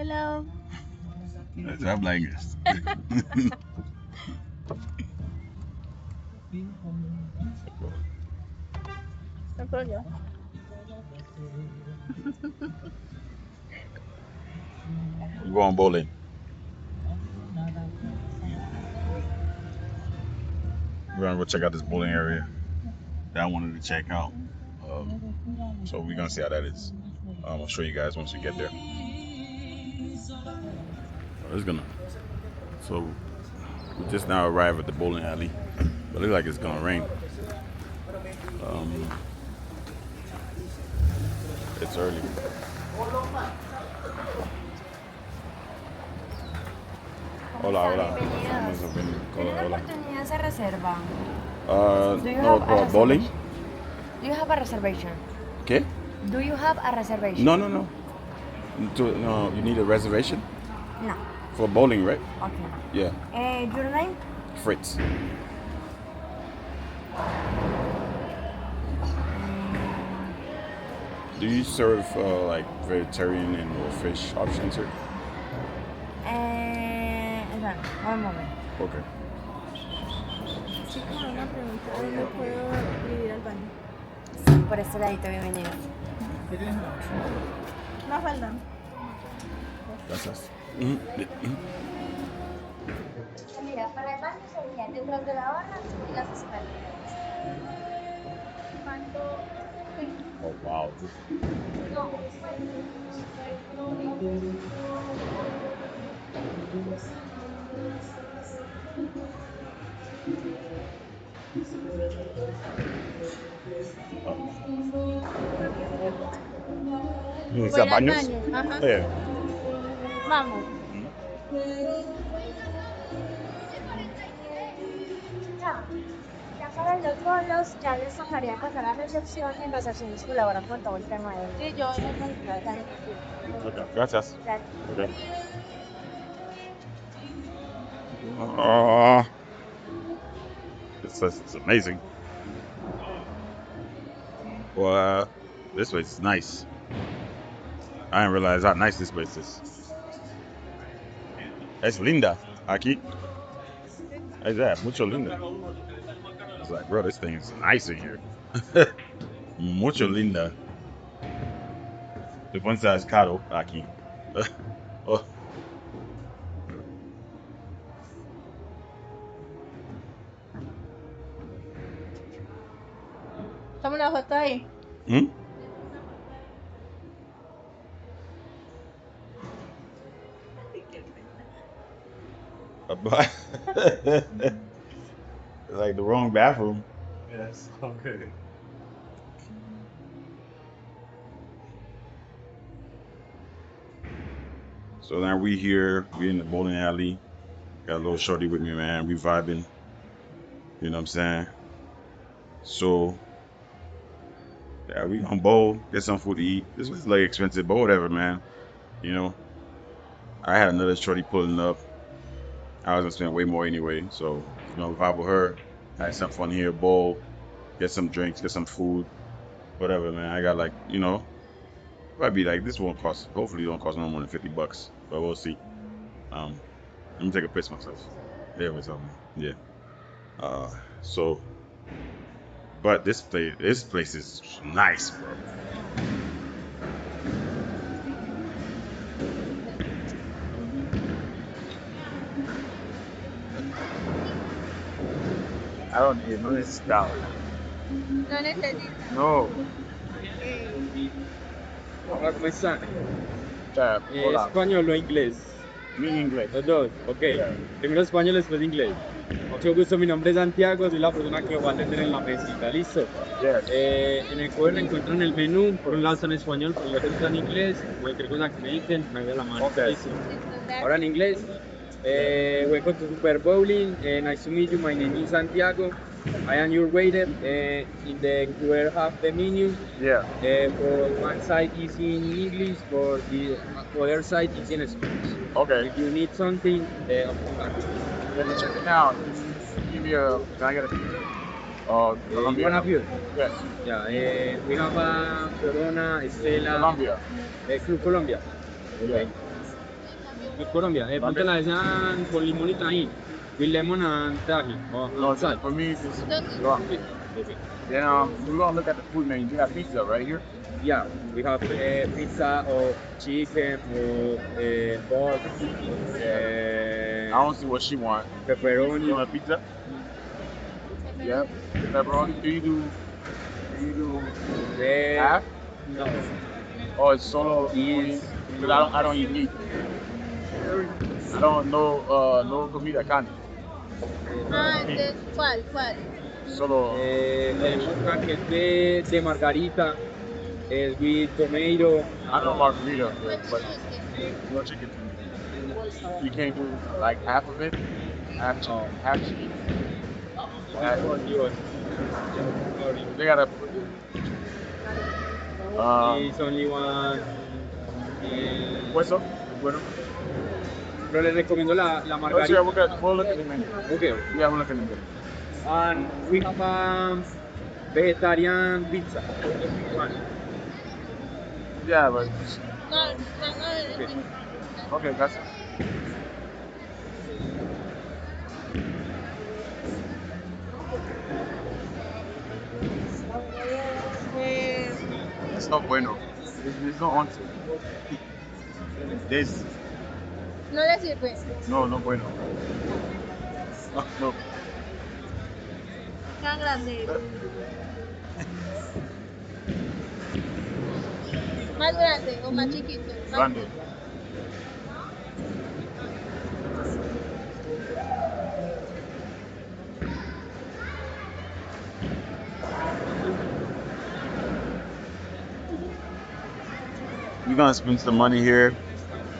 Hello. Habla inglés. No problem. We're going bowling. We're gonna go check out this bowling area that I wanted to check out. So we're gonna see how that is. I'll show you guys once we get there. It's gonna. So we just now arrived at the bowling alley, but it looks like it's gonna rain. Um, it's early. Hola, hola. ¿Tienen Hola, hola. oportunidad de reserva? Do you No, have a bowling. reservation? Do you have a reservation? ¿Qué? Do you have a reservation? No, no, no. No, you need a reservation No. for bowling, right? Okay. Yeah. Your name? Fritz. Do you serve like vegetarian and or fish options here? Espera, one moment. Okay. Sí, como una pregunta. ¿Dónde puedo ir al baño? Sí, por este ladito, bienvenido. Más falda. Gracias. Mira, para el baño sería detrás de la barra y las escaleras. ¿Cuánto? Oh wow. Voy al ¿Baños? baño. Ajá. Yeah. Vamos. Ya. Ya para los bolos, ya les tocaría pasar a recepción y en recepción colaboran con todo el tema de Sí, yo voy a entrar. Okay. Gracias. Dale. Okay. Uh, it's amazing. Well, this place is nice. I didn't realize how nice this place is. Es linda. Aquí. Es that. Mucho linda. It's like, bro, this thing is nice in here. Mucho linda. The one size caro aquí. Oh. Toma una foto ahí. Hmm? Like the wrong bathroom. Yes, okay. So now we here. We in the bowling alley. Got a little shorty with me, man. We vibing. You know what I'm saying? So yeah, we gonna bowl, get some food to eat. This was like expensive, but whatever, man. You know, I had another shorty pulling up. I was gonna spend way more anyway. So vibe with her. Had some fun here, bowl, get some drinks, get some food, whatever, man. I got like might be like this won't cost. Hopefully, it don't cost no more than $50, but we'll see. Let me take a piss myself. There was something. Yeah. So, but this place is nice, bro. I don't even know this style. No necesito. No. Hola, ¿cómo están? Hola. ¿Español o inglés? Mi inglés. Los dos, ok. Yeah. Primero español, después inglés. Mucho gusto, mi nombre es Santiago, soy la persona que lo va a atender en la mesita, ¿listo? Yes. En el QR encuentran el menú, por un lado está en español, por el otro está en inglés. Cualquier cosa que me dicen, me da la mano, Ok. ¿listo? Ahora en inglés. Welcome to Super Bowling. Nice to meet you. My name is Santiago. I am your waiter. In the QR have the menu. Yeah. For one side is in English, for the other side is in Spanish. Okay. If you need something, Let me check it out. Give me a. Can I get a? you wanna view? Yes. Yeah, we have a Corona, Estela, Colombia. Club Colombia. Yeah. Okay. With Colombia. Ponte la desean con limón y tajín. With lemon and tajín. No, Salt. for me, it's ¿Dónde? wrong. Okay. Then we're gonna look at the food menu. You got pizza right here. Yeah, we have pizza or chicken or pork, I don't see what she want. You pepperoni. want a pizza? Yep. Pepperoni. Do you do half? No, Or it's solo? is Because I don't eat meat. I don't know no comida carne. Ah, entonces, ¿cuál? ¿Cuál? Solo tenemos una que es de margarita, es with tomato. I know margarita, With but chicken. no chicken. You can't do like half of it. Half chicken, half chicken. Sorry. They gotta It's only one. hueso. Bueno. Pero les recomiendo la Oh, margarita. yeah, we'll look at the menu. Okay. Yeah, we'll look at the menu. And we have vegetarian pizza. One. Yeah, but No, vamos a ver. Okay. okay, that's it's not bueno. It's not onto. This No le sirve. no bueno. No. Tan grande. ¿Más grande o más chiquito? Más Grande. We're gonna spend some money here.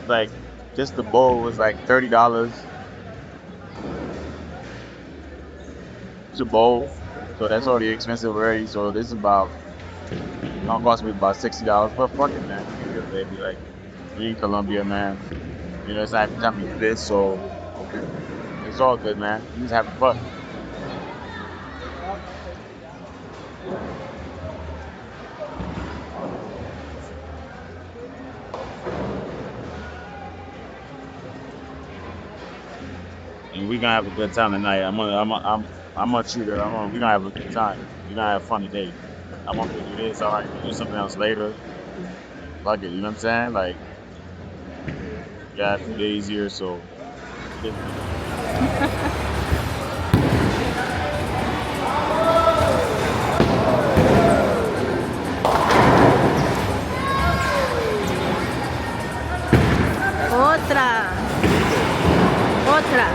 Like just the bowl was like $30. It's a bowl. So that's already expensive already. So this is about gonna cost me about $60. But fuck it, man. We can baby. Like we in Colombia, man. You know, it's not every time we do this, so it's all good, man. We just having fun. And we gonna have a good time tonight. I'm gonna treat her. We gonna have a good time. We gonna have fun today. I want to do this. All right, do something else later. Fuck it. You know what I'm saying? Like, got a few days here, so. Otra. Otra.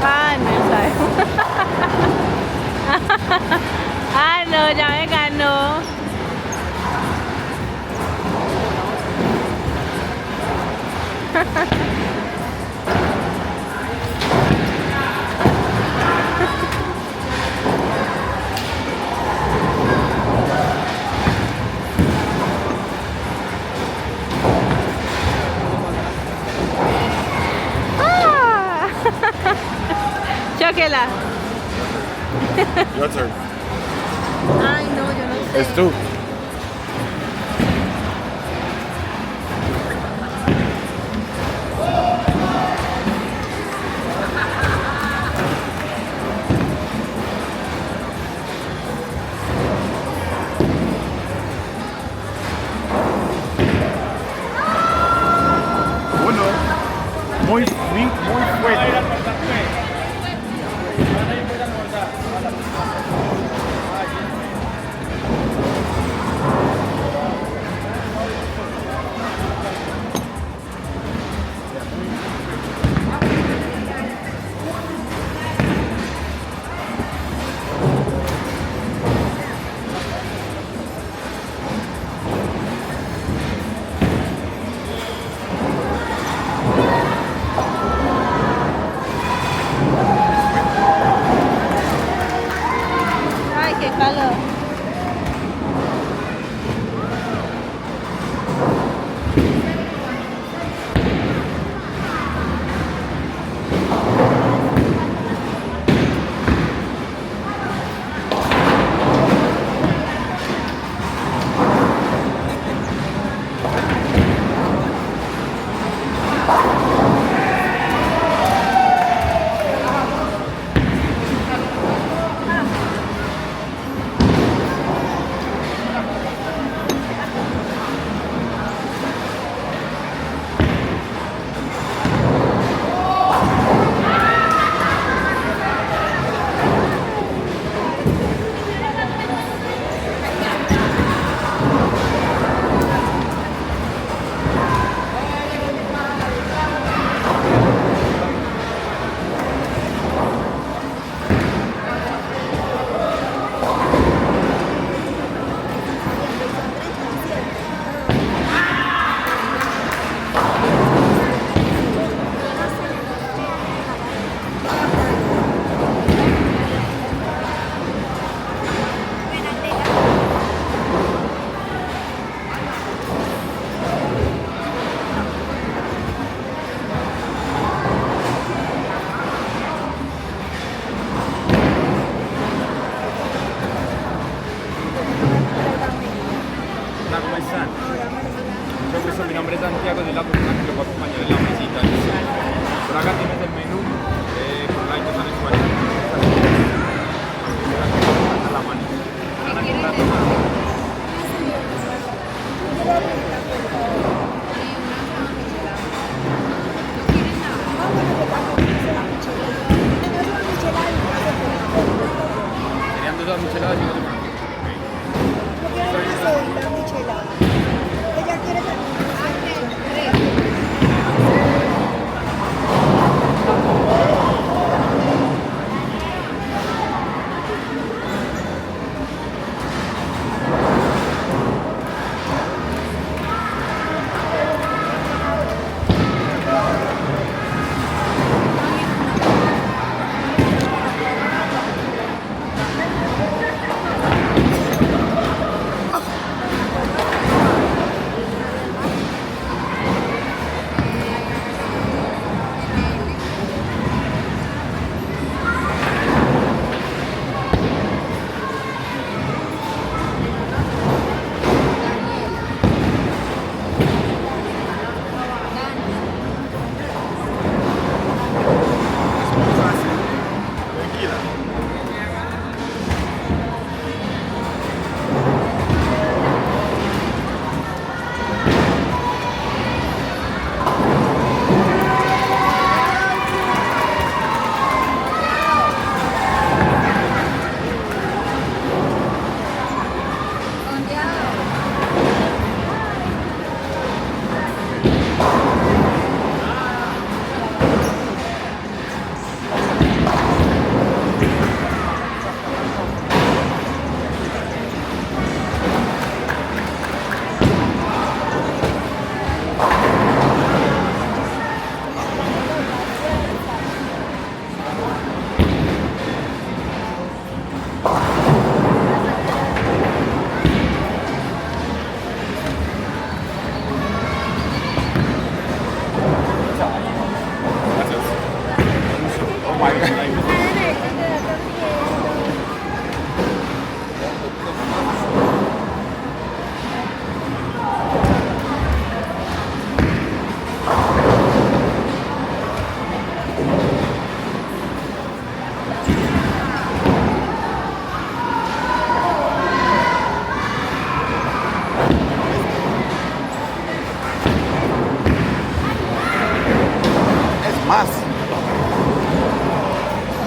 Ah, no, ¿sabes? Ah, no, ya me ganó. Chóquela. Your turn. Ay, no, yo no sé. It's two. Uno. Muy fuerte.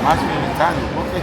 Más militario, ¿por qué?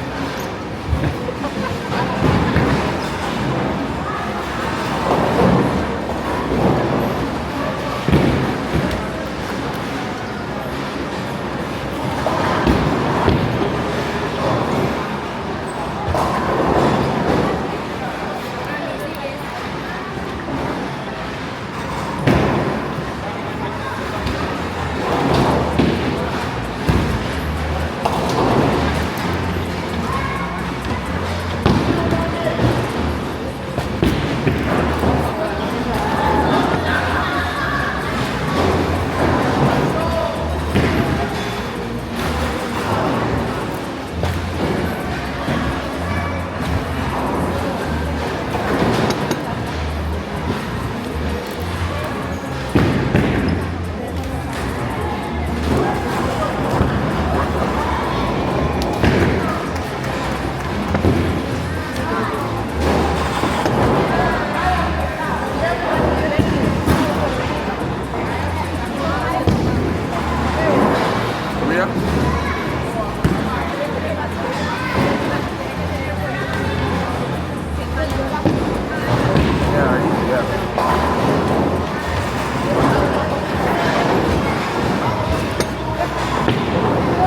Mira.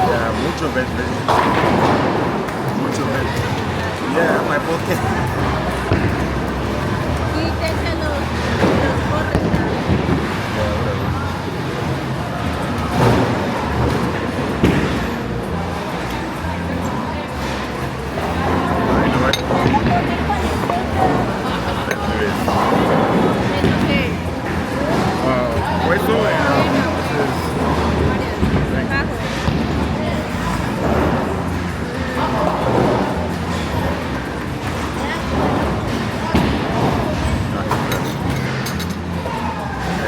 Yeah, mucho verde. Mucho verde. Yeah, my pocket. Quítense los cortes. Yeah, whatever. I know, right? Let's do it. Queso and this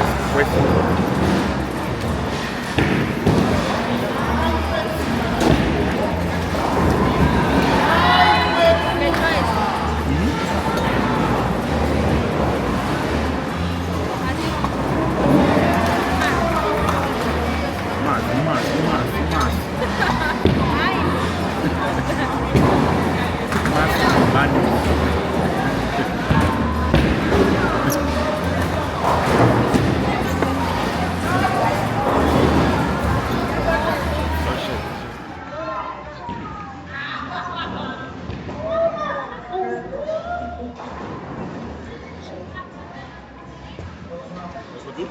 is queso. Más. Más baño. Oh shit. ¿Eso tú?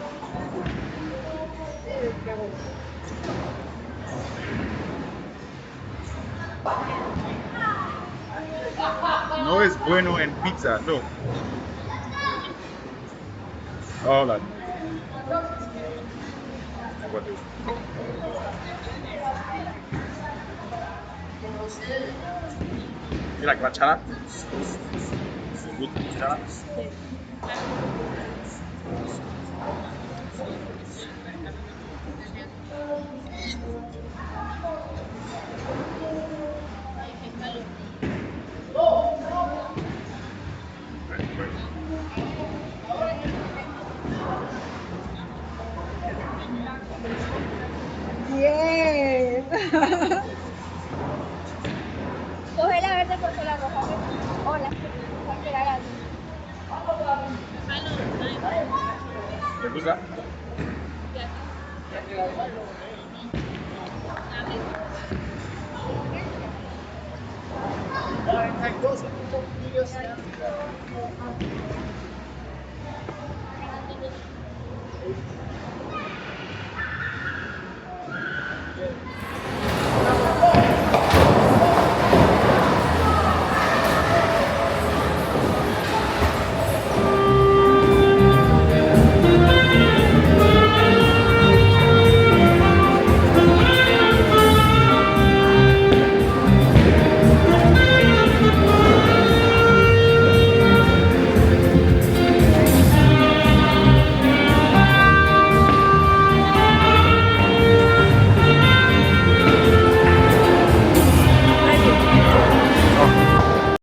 No es bueno en pizza, no. Hold on. What is? You like bachata? Good bachata? Bien. Coge la verde porque la roja me... Hola, cualquiera de las dos. ¿Te gusta?